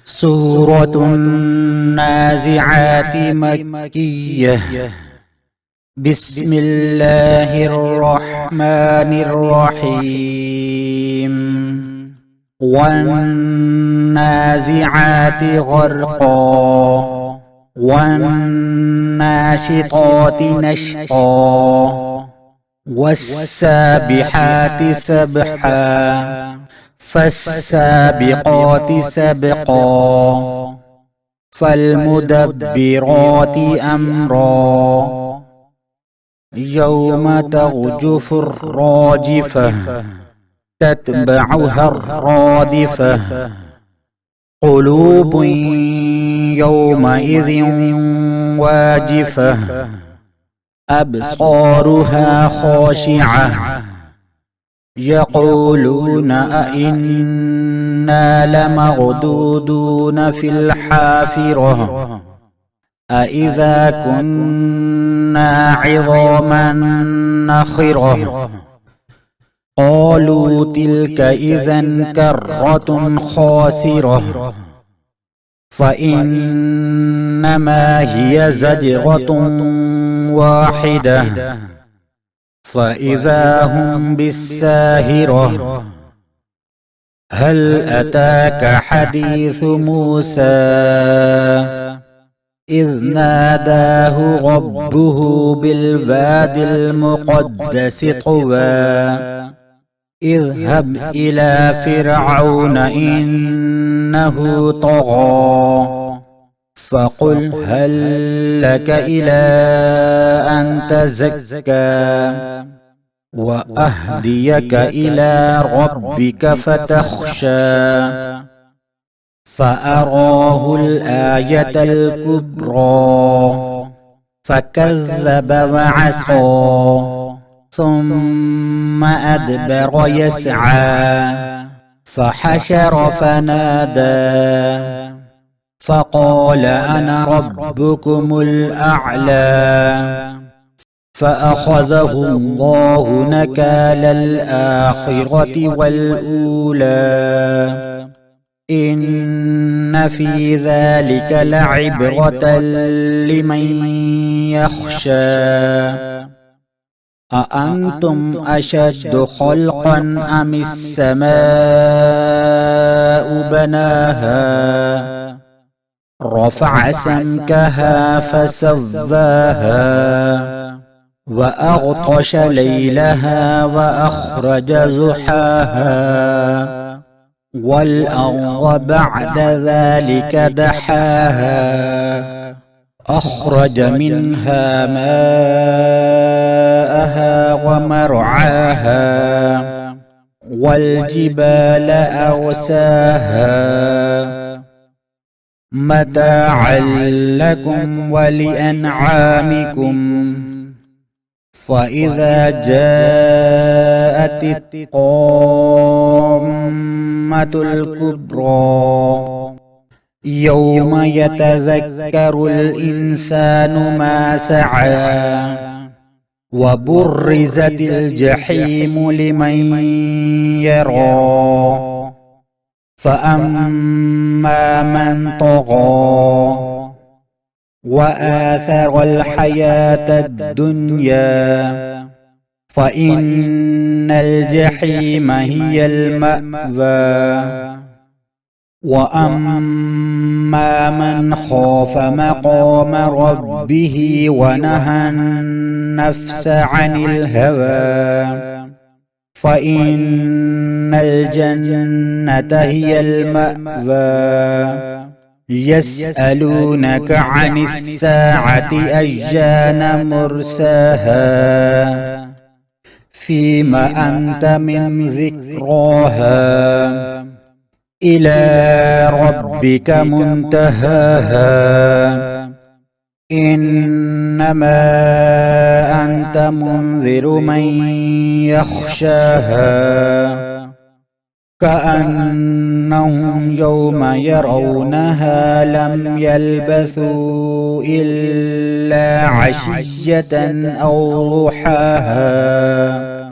سورة النازعات مكية. بسم الله الرحمن الرحيم. والنازعات غرقا والناشطات نشطا والسابحات سبحا فالسابقات سبقا فالمدبرات أمرا يوم ترجف الراجفة تتبعها الرادفة قلوب يومئذ واجفة أبصارها خاشعة يقولون أئنا لمردودون في الحافرة أئذا كنا عظاما نخرة قالوا تلك إذا كرة خاسرة فإنما هي زجرة واحدة فإذا هم بالساهرة هل أتاك حديث موسى إذ ناداه ربه بالوادي المقدس طوى اذهب إلى فرعون إنه طغى فقل هل لك إلى أن تزكى وأهديك إلى ربك فتخشى فأراه الآية الكبرى فكذب وعصى ثم أدبر يسعى فحشر فنادى فقال أنا ربكم الأعلى فأخذه الله نكال الآخرة والأولى إن في ذلك لعبرة لمن يخشى أأنتم أشد خلقا أم السماء بناها رفع سمكها فسواها وأغطش ليلها وأخرج ضحاها والأرض بعد ذلك دحاها أخرج منها ماءها ومرعاها والجبال أرساها متاعا لكم ولأنعامكم فإذا جاءت الطامة الكبرى يوم يتذكر الإنسان ما سعى وبرزت الجحيم لمن يرى فأما من طغى وآثر الحياة الدنيا فإن الجحيم هي المأوى وأما من خاف مقام ربه ونهى النفس عن الهوى فإن الجنة هي المأوى يسألونك عن الساعة أيان مرساها فيم أنت من ذكراها إلى ربك منتهاها إنما أنت منذر من يخشاها كأنهم يوم يرونها لم يلبثوا إلا عشية أو ضحاها